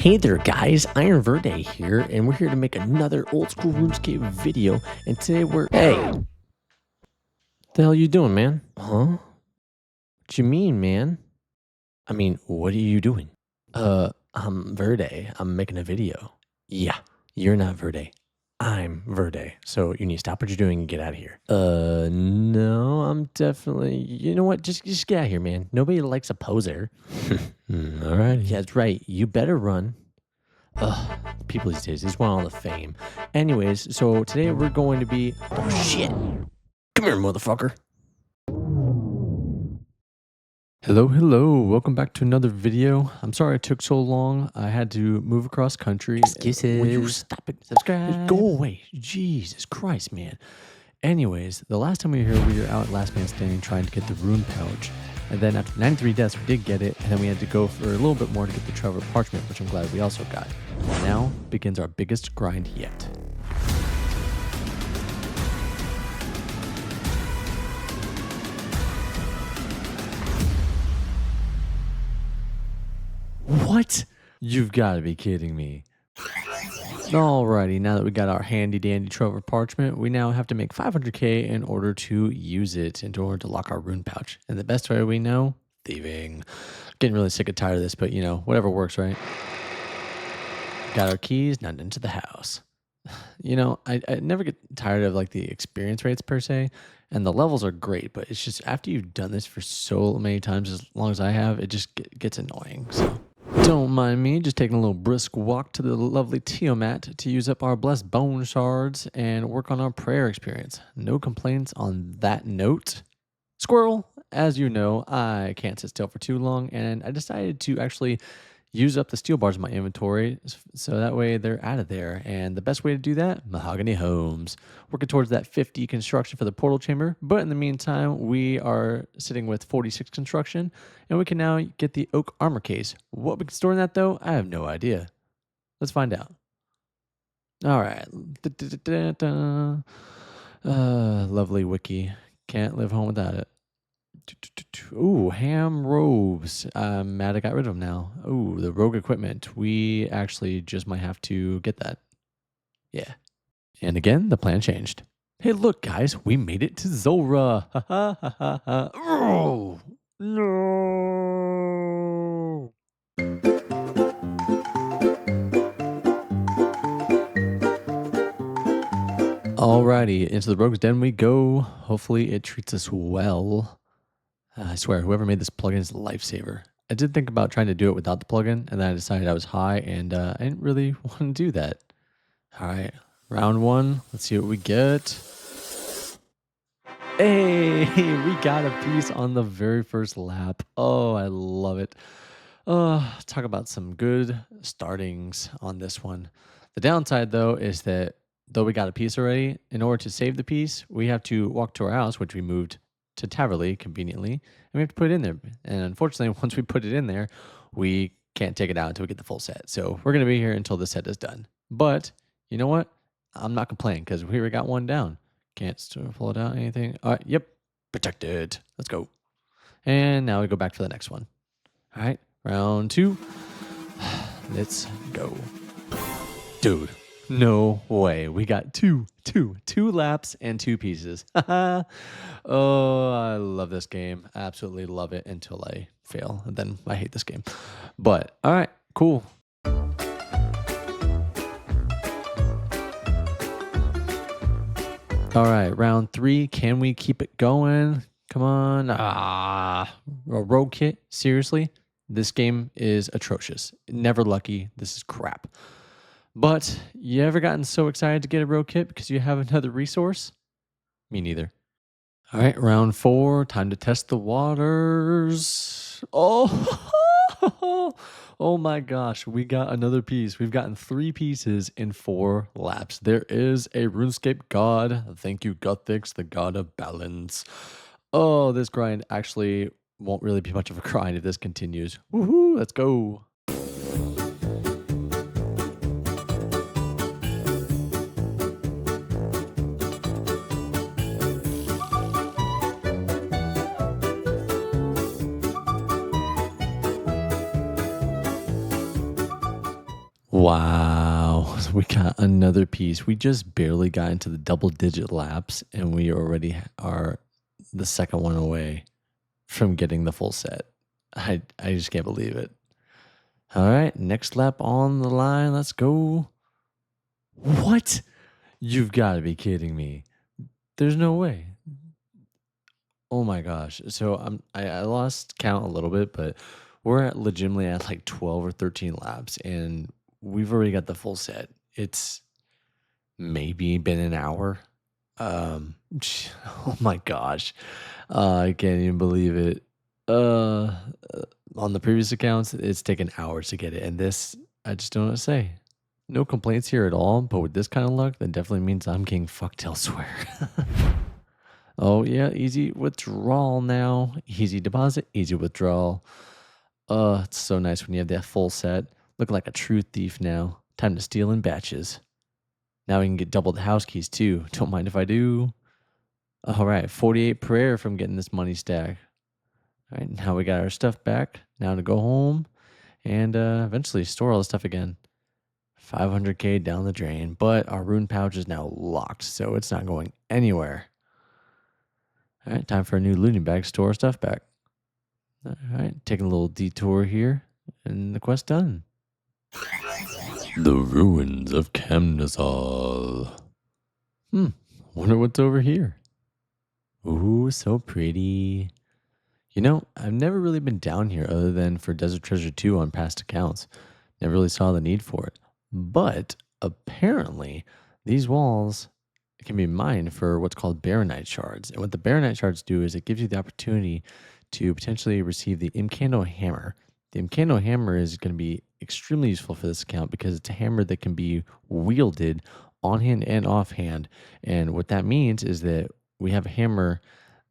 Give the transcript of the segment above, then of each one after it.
Hey there guys, Verde here, and we're here to make another old school RuneScape video, and today we're... Hey! What the hell you doing, man? Huh? What you mean, man? I mean, what are you doing? I'm Verde. I'm making a video. Yeah, you're not Verde. I'm Verde, so you need to stop what you're doing and get out of here. No, I'm definitely... You know what? Just get out of here, man. Nobody likes a poser. All right. Yeah, that's right. You better run. Ugh, people these days, they just want all the fame. Anyways, so today we're going to be... Oh, shit. Come here, motherfucker. Hello. Welcome back to another video. I'm sorry it took so long. I had to move across country. Excuses. Will you stop it? Subscribe. Go away. Jesus Christ, man. Anyways, the last time we were here, we were out last man standing trying to get the rune pouch. And then after 93 deaths, we did get it. And then we had to go for a little bit more to get the Trevor parchment, which I'm glad we also got. Now begins our biggest grind yet. What? You've got to be kidding me. Alrighty, now that we got our handy dandy Trevor parchment, we now have to make 500k in order to use it, in order to lock our rune pouch. And the best way we know, thieving. Getting really sick and tired of this, but you know, whatever works, right? Got our keys, now into the house. You know, I never get tired of like the experience rates per se, and the levels are great, but it's just after you've done this for so many times, as long as I have, it just gets annoying. So don't mind me, just taking a little brisk walk to the lovely Tiamat to use up our blessed bone shards and work on our prayer experience. No complaints on that note. Squirrel, as you know, I can't sit still for too long, and I decided to actually use up the steel bars in my inventory so that way they're out of there. And the best way to do that, Mahogany Homes. Working towards that 50 construction for the portal chamber, but in the meantime, we are sitting with 46 construction, and we can now get the oak armor case. What we can store in that though, I have no idea. Let's find out. All right. Lovely wiki. Can't live home without it. Ooh, ham robes. I'm mad I got rid of them now. Ooh, the rogue equipment. We actually just might have to get that. Yeah. And again, the plan changed. Hey, look, guys. We made it to Zora. Ha ha ha ha ha. Oh, no. Alrighty, into the rogue's den we go. Hopefully it treats us well. I swear, whoever made this plugin is a lifesaver. I did think about trying to do it without the plugin, and then I decided I was high, and I didn't really want to do that. All right, round one. Let's see what we get. Hey, we got a piece on the very first lap. Oh, I love it. Talk about some good startings on this one. The downside, though, is that though we got a piece already, in order to save the piece, we have to walk to our house, which we moved to Taverley conveniently, and we have to put it in there. And unfortunately, once we put it in there, we can't take it out until we get the full set. So we're going to be here until the set is done. But you know what? I'm not complaining because we already got one down. Can't still pull it out, anything. All right, yep, protected. Let's go. And now we go back for the next one. All right, round two. Let's go. Dude. No way. We got two laps and two pieces. Oh, I love this game. Absolutely love it until I fail. And then I hate this game. But all right, cool. All right, round three. Can we keep it going? Come on. A rogue kit. Seriously? This game is atrocious. Never lucky. This is crap. But you ever gotten so excited to get a rogue kit because you have another resource? Me neither. All right, round four. Time to test the waters. Oh, oh my gosh. We got another piece. We've gotten 3 pieces in 4 laps. There is a RuneScape god. Thank you, Guthix, the god of balance. Oh, this grind actually won't really be much of a grind if this continues. Woohoo, let's go. Wow. We got another piece. We just barely got into the double digit laps and we already are the second one away from getting the full set. I just can't believe it. All right, next lap on the line. Let's go. What? You've got to be kidding me. There's no way. Oh my gosh. So I lost count a little bit, but we're legitimately at like 12 or 13 laps and we've already got the full set. It's maybe been an hour. Oh my gosh. I can't even believe it. Uh, on the previous accounts, it's taken hours to get it. And this, I just don't know what to say. No complaints here at all. But with this kind of luck, that definitely means I'm getting fucked elsewhere. Oh, yeah. Easy withdrawal now. Easy deposit, easy withdrawal. It's so nice when you have that full set. Looking like a true thief now. Time to steal in batches. Now we can get double the house keys too. Don't mind if I do. All right, 48 prayer from getting this money stack. All right, now we got our stuff back. Now to go home and eventually store all the stuff again. 500k down the drain, but our rune pouch is now locked, so it's not going anywhere. All right, time for a new looting bag. Store our stuff back. All right, taking a little detour here, and the quest done. The ruins of Chemnazal. Wonder what's over here. Ooh, so pretty. You know, I've never really been down here other than for Desert Treasure 2 on past accounts. Never really saw the need for it. But apparently, these walls can be mined for what's called Baronite shards. And what the Baronite shards do is it gives you the opportunity to potentially receive the Imcando hammer. The Imcando hammer is going to be extremely useful for this account because it's a hammer that can be wielded on hand and off hand. And what that means is that we have a hammer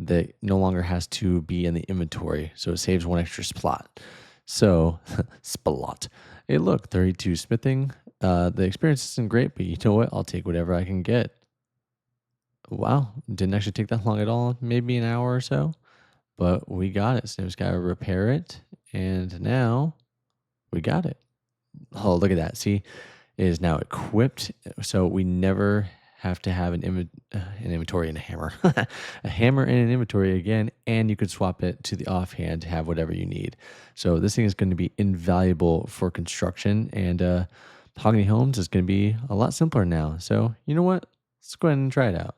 that no longer has to be in the inventory, so it saves one extra slot. So, spalot. Hey, look, 32 smithing. The experience isn't great, but you know what? I'll take whatever I can get. Wow, didn't actually take that long at all. Maybe an hour or so, but we got it. So we just got to repair it, and now we got it. Oh, look at that. See, it is now equipped, so we never have to have an inventory and a hammer. A hammer and an inventory again, and you could swap it to the offhand to have whatever you need. So this thing is going to be invaluable for construction, and Mahogany Homes is going to be a lot simpler now. So you know what? Let's go ahead and try it out.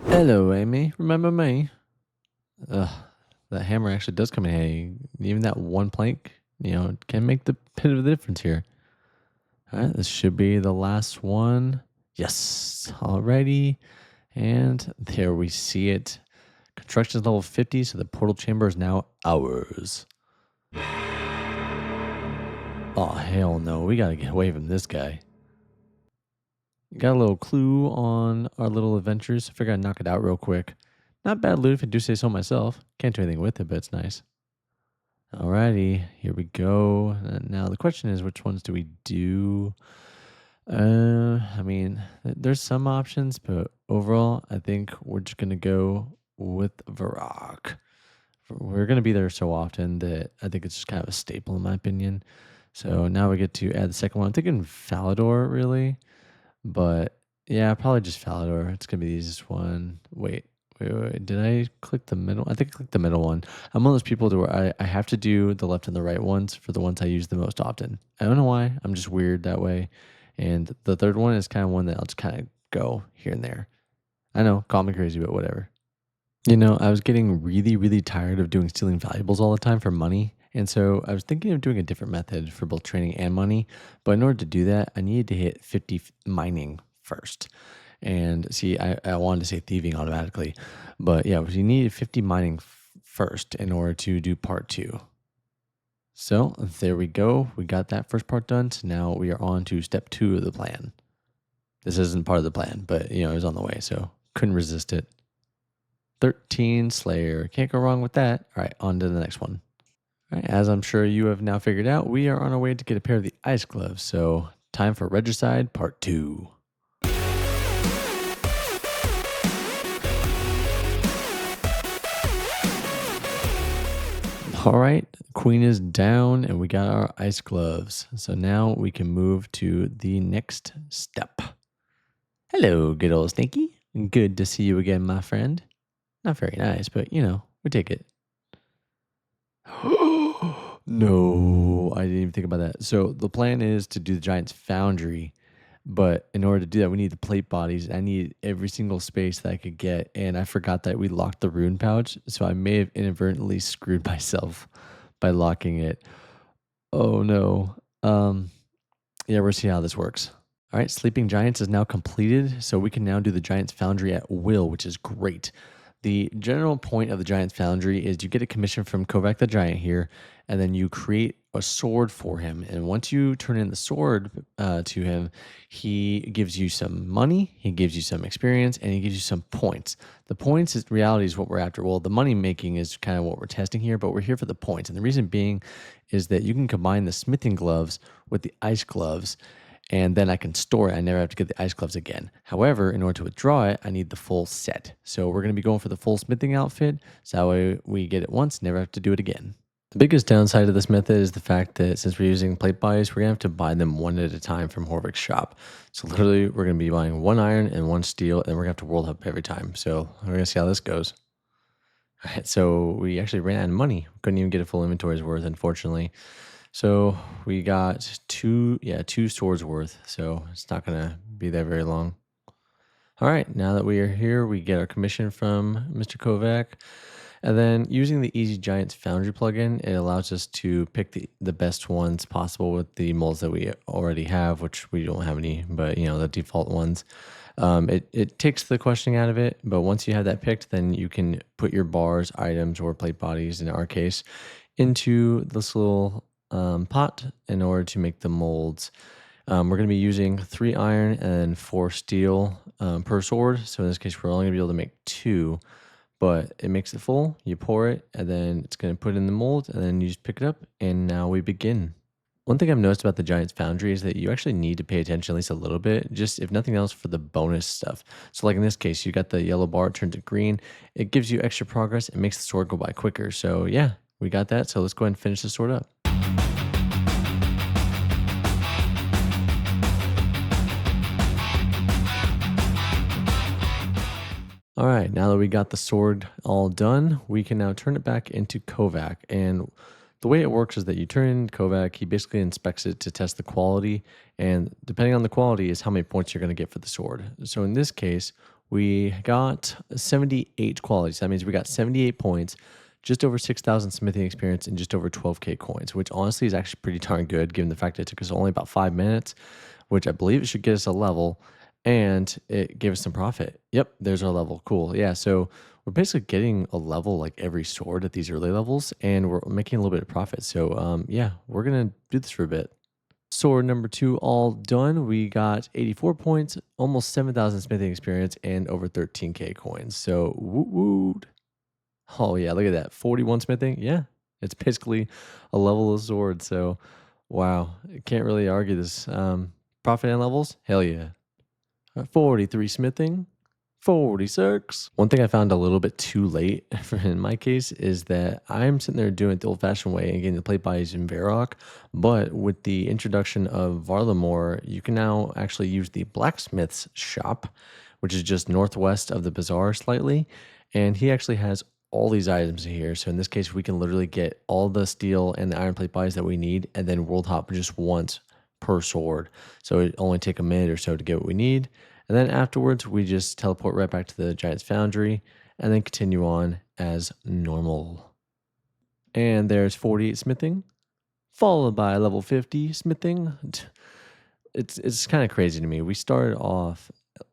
Hello, Amy. Remember me? That hammer actually does come in handy. Even that one plank, can make the bit of a difference here. All right, this should be the last one. Yes, alrighty. And there we see it. Construction is level 50, so the portal chamber is now ours. Oh, hell no. We got to get away from this guy. Got a little clue on our little adventures. I figured I'd knock it out real quick. Not bad loot if I do say so myself. Can't do anything with it, but it's nice. Alrighty, here we go. Now the question is, which ones do we do? I mean, there's some options, but overall, I think we're just gonna go with Varrock. We're gonna be there so often that I think it's just kind of a staple in my opinion. So now we get to add the second one. I'm thinking Falador, really, but yeah, probably just Falador. It's gonna be the easiest one. Wait. Did I click the middle? I think I clicked the middle one. I'm one of those people where I have to do the left and the right ones for the ones I use the most often. I don't know why. I'm just weird that way. And the third one is kind of one that I'll just kind of go here and there. I know, call me crazy, but whatever. I was getting really, really tired of doing stealing valuables all the time for money. And so I was thinking of doing a different method for both training and money. But in order to do that, I needed to hit 50 mining first. And see, I wanted to say thieving automatically. But yeah, you needed 50 mining first in order to do part 2. So there we go. We got that first part done. So now we are on to step 2 of the plan. This isn't part of the plan, but it was on the way, so couldn't resist it. 13 Slayer. Can't go wrong with that. All right, on to the next one. All right, as I'm sure you have now figured out, we are on our way to get a pair of the ice gloves. So time for Regicide part 2. All right, queen is down and we got our ice gloves. So now we can move to the next step. Hello, good old Snaky. Good to see you again, my friend. Not very nice, but we take it. No, I didn't even think about that. So the plan is to do the Giant's Foundry, but in order to do that, we need the plate bodies. I need every single space that I could get, and I forgot that we locked the rune pouch, so I may have inadvertently screwed myself by locking it. Oh no. Yeah, we'll see how this works. All right, Sleeping Giants is now completed, so we can now do the Giant's Foundry at will, which is great. The general point of the Giant's Foundry is you get a commission from Kovac the Giant here, and then you create a sword for him. And once you turn in the sword to him, he gives you some money, he gives you some experience, and he gives you some points. The points, in reality, is what we're after. Well, the money making is kind of what we're testing here, but we're here for the points. And the reason being is that you can combine the smithing gloves with the ice gloves, and then I can store it. I never have to get the ice gloves again. However, in order to withdraw it, I need the full set. So we're going to be going for the full smithing outfit, so that way we get it once, never have to do it again. The biggest downside of this method is the fact that since we're using plate buys, we're going to have to buy them one at a time from Horvick's shop. So literally, we're going to be buying one iron and one steel, and we're going to have to world hub every time. So we're going to see how this goes. All right, so we actually ran out of money. Couldn't even get a full inventory's worth, unfortunately. So we got two swords worth. So it's not going to be there very long. All right, now that we are here, we get our commission from Mr. Kovac. And then using the Easy Giants Foundry plugin, it allows us to pick the best ones possible with the molds that we already have, which we don't have any, but the default ones. It takes the questioning out of it, but once you have that picked, then you can put your bars, items, or plate bodies, in our case, into this little pot in order to make the molds. We're going to be using 3 iron and 4 steel per sword. So in this case, we're only going to be able to make 2, but it makes it full. You pour it, and then it's going to put in the mold, and then you just pick it up, and now we begin. One thing I've noticed about the Giant's Foundry is that you actually need to pay attention at least a little bit, just if nothing else for the bonus stuff. So like in this case, you got the yellow bar turned to green. It gives you extra progress. It makes the sword go by quicker. So yeah, we got that. So let's go ahead and finish the sword up. All right, now that we got the sword all done, we can now turn it back into Kovac. And the way it works is that you turn in Kovac, he basically inspects it to test the quality, and depending on the quality is how many points you're going to get for the sword. So in this case, we got 78 qualities. That means we got 78 points, just over 6,000 smithing experience, and just over 12k coins, which honestly is actually pretty darn good given the fact that it took us only about 5 minutes, which I believe it should get us a level. And it gave us some profit. Yep, there's our level. Cool. Yeah, so we're basically getting a level like every sword at these early levels, and we're making a little bit of profit. So yeah, we're going to do this for a bit. Sword number 2 all done. We got 84 points, almost 7,000 smithing experience, and over 13k coins. So woo. Oh yeah, look at that. 41 smithing. Yeah, it's basically a level of sword. So wow, can't really argue this. Profit and levels? Hell yeah. 43 smithing, 46. One thing I found a little bit too late in my case is that I'm sitting there doing it the old-fashioned way and getting the plate bodies in Varrock, but with the introduction of Varlamore, you can now actually use the blacksmith's shop, which is just northwest of the bazaar slightly, and he actually has all these items here. So in this case, we can literally get all the steel and the iron plate bodies that we need, and then world hop just once per sword. So it only take a minute or so to get what we need. And then afterwards, we just teleport right back to the Giant's Foundry and then continue on as normal. And there's 48 smithing, followed by level 50 smithing. It's kind of crazy to me. We started off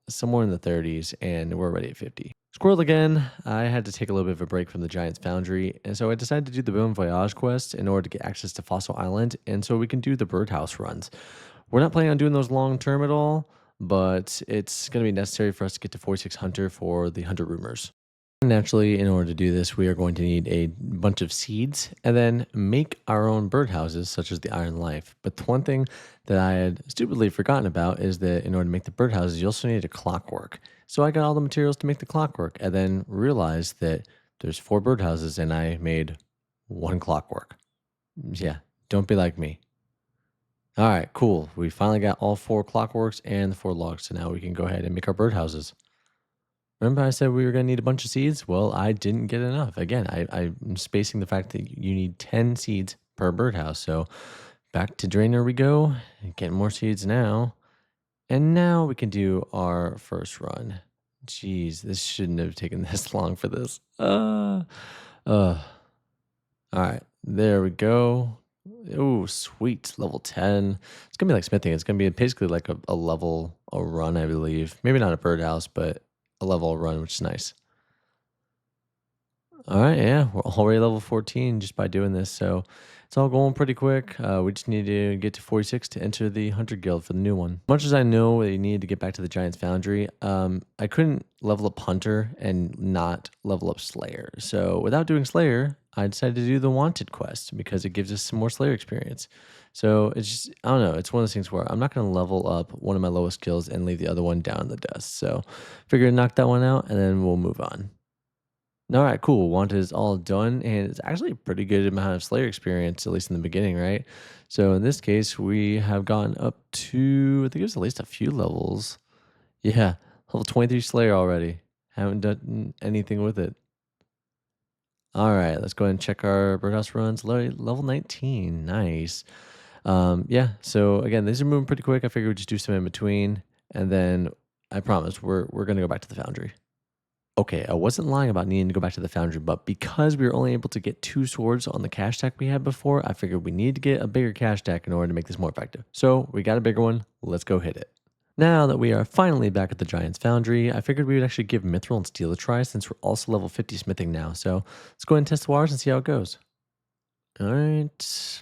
somewhere in the 30s and we're already at 50. Squirrel again. I had to take a little bit of a break from the Giant's Foundry, and so I decided to do the Voyage quest in order to get access to Fossil Island, and so we can do the Birdhouse runs. We're not planning on doing those long term at all, but it's going to be necessary for us to get to 46 Hunter for the Hunter Rumors. Naturally, in order to do this, we are going to need a bunch of seeds and then make our own birdhouses, such as the Iron Life. But the one thing that I had stupidly forgotten about is that in order to make the birdhouses, you also need a clockwork. So I got all the materials to make the clockwork and then realized that there's 4 birdhouses and I made one clockwork. Yeah, don't be like me. All right, cool. We finally got all four clockworks and the four logs, so now we can go ahead and make our birdhouses. Remember I said we were going to need a bunch of seeds? Well, I didn't get enough. Again, I'm spacing the fact that you need 10 seeds per birdhouse. So back to drainer we go. Getting more seeds now. And now we can do our first run. Jeez, this shouldn't have taken this long for this. Uh. All right, there we go. Oh, sweet. Level 10. It's going to be like smithing. It's going to be basically like a level, a run, I believe. Maybe not a birdhouse, but a level run, which is nice. All right, yeah, we're already level 14 just by doing this. So it's all going pretty quick. We just need to get to 46 to enter the Hunter Guild for the new one. Much as I know that you need to get back to the Giant's Foundry, I couldn't level up Hunter and not level up Slayer. So without doing Slayer, I decided to do the Wanted quest because it gives us some more Slayer experience. So it's just, I don't know, it's one of those things where I'm not going to level up one of my lowest skills and leave the other one down in the dust. So figure to knock that one out and then we'll move on. All right, cool. Want is all done, and it's actually a pretty good amount of Slayer experience, at least in the beginning, right? So in this case, we have gone up to, I think it was at least a few levels. Yeah, level 23 Slayer already. Haven't done anything with it. All right, let's go ahead and check our birdhouse runs. Level 19, nice. Yeah, so again, these are moving pretty quick. I figured we'd just do some in between, and then I promise we're gonna go back to the Foundry. Okay, I wasn't lying about needing to go back to the Foundry, but because we were only able to get 2 swords on the cash stack we had before, I figured we needed to get a bigger cash stack in order to make this more effective. So we got a bigger one. Let's go hit it. Now that we are finally back at the Giant's Foundry, I figured we would actually give Mithril and Steel a try since we're also level 50 smithing now. So let's go ahead and test the waters and see how it goes. All right.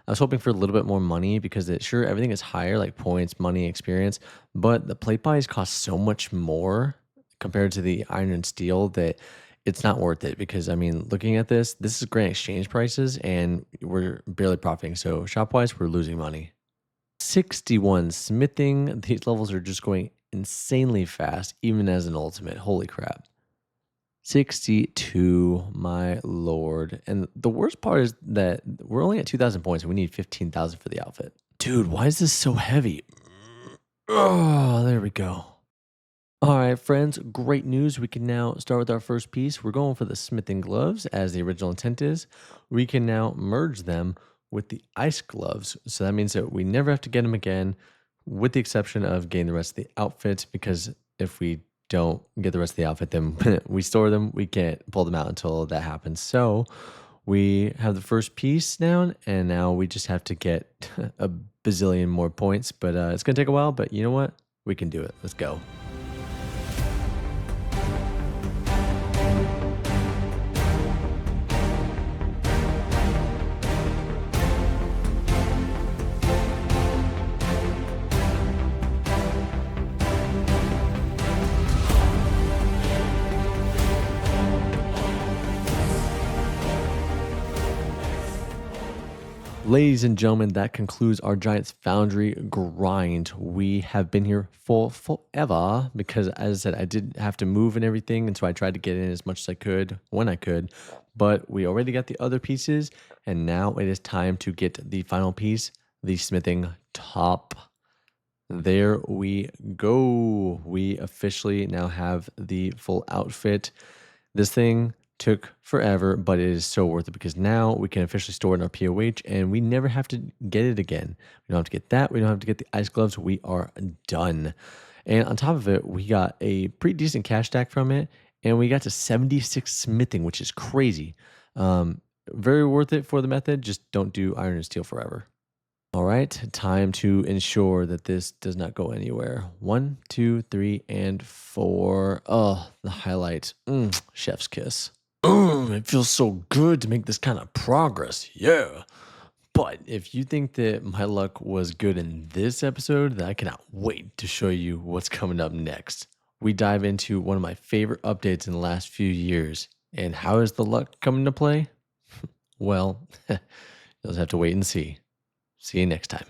I was hoping for a little bit more money because everything is higher, like points, money, experience, but the plate buys cost so much more compared to the iron and steel that it's not worth it. Because I mean, looking at this is grand exchange prices, and we're barely profiting. So shop wise, we're losing money. 61 smithing. These levels are just going insanely fast, even as an ultimate. Holy crap. 62, my lord. And the worst part is that we're only at 2,000 points and we need 15,000 for the outfit. Dude, why is this so heavy? Oh, there we go. All right, friends, great news. We can now start with our first piece. We're going for the smithing gloves as the original intent is. We can now merge them with the ice gloves. So that means that we never have to get them again, with the exception of getting the rest of the outfit, because if we don't get the rest of the outfit, then we store them. We can't pull them out until that happens. So we have the first piece down, and now we just have to get a bazillion more points. But it's going to take a while, but you know what? We can do it. Let's go. Ladies and gentlemen, that concludes our Giant's Foundry grind. We have been here for forever because, as I said, I did have to move and everything, and so I tried to get in as much as I could when I could. But we already got the other pieces, and now it is time to get the final piece, the smithing top. There we go. We officially now have the full outfit. This thing took forever, but it is so worth it because now we can officially store it in our POH and we never have to get it again. We don't have to get that. We don't have to get the ice gloves. We are done. And on top of it, we got a pretty decent cash stack from it, and we got to 76 smithing, which is crazy. Very worth it for the method. Just don't do iron and steel forever. All right, time to ensure that this does not go anywhere. 1, 2, 3, and 4. Oh, the highlight. Chef's kiss. It feels so good to make this kind of progress. Yeah. But if you think that my luck was good in this episode, then I cannot wait to show you what's coming up next. We dive into one of my favorite updates in the last few years. And how is the luck coming to play? Well, you'll have to wait and see. See you next time.